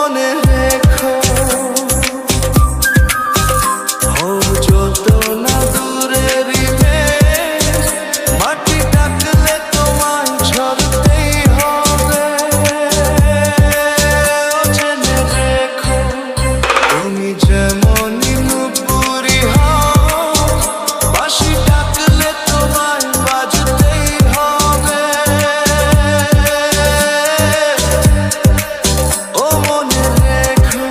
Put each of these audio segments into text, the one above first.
মনে রেখো, ও যত না দূরেরই মেঘ, মাটি ডাকলে তোমায় ঝরতেই হবে। ও জেনে রেখো, তুমি যেমনই নুপুরি হও, বাঁশি ডাকলে তোমায় বাজতেই হবে। ও মনে রেখো,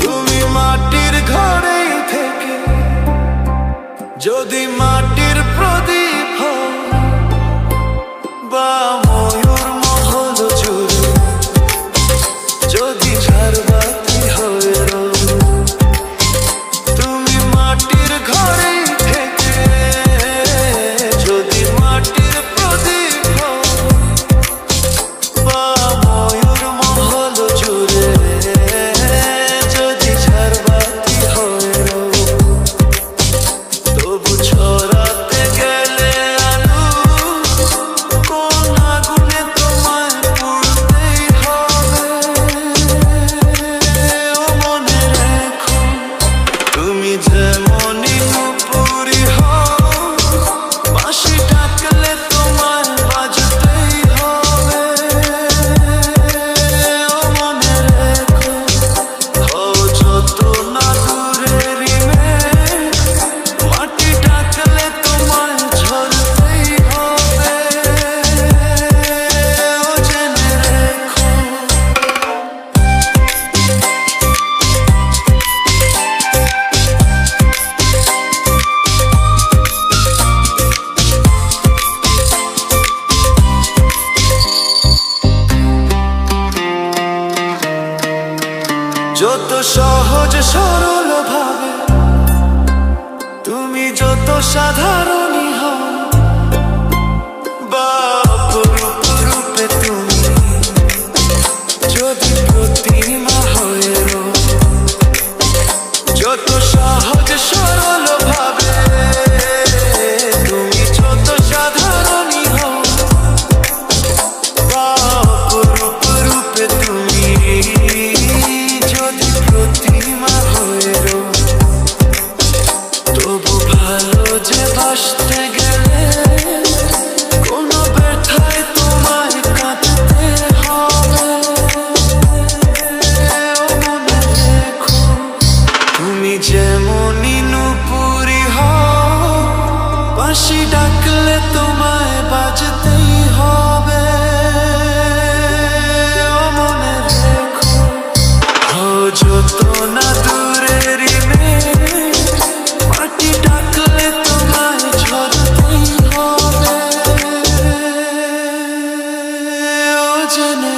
তুমি মাটির ঘরেই থেকে যদি মাটির প্রদীপ হও, বা ময়ূর মহল জুড়ে যদি ঝাড়বাতি হয়ে রও, তুমি মাটির ঘরেই থেকে যদি মাটির প্রদীপ হও, বা ময়ূর মহল জুড়ে যদি ঝাড়বাতি হয়ে রও, তবু ছড়াতে গেলে আলো কোন আগুনে তোমায় পুড়তেই হবে। ও মনে রেখো, তুমি যেমনই নুপুরি হও, বাঁশি ডাকলে তোমায় বাজতেই হবে। ও মনে রেখো, হও যত না দূরেরই মেঘ, মাটি ডাকলে তোমায় ঝরতেই হবে। ও জেনে রেখো, যত সহজ সরল ভাবে তুমি যত সাধারণই হও, বা অপরূপ রূপে তুমি যদি প্রতিমা হয়ে রও, যত সহজ সরল ভাবে তুমি যত সাধারণই হও, বা অপরূপ রূপে তুমি যদি প্রতিমা হয়ে রও, তবু ভালো যে বাসতে গেলে কোনো ব্যথায় তোমায় কাঁদতে হবে। ও মনে রেখো, তুমি যেমনই নুপুরি হও, বাঁশি ডাকলে তোমায় বাজতেই হবে। ও মনে রেখো, ও যত না দূরেরই মেঘ, মাটি ডাকলে তোমায় ঝরতেই হবে। ও জেনে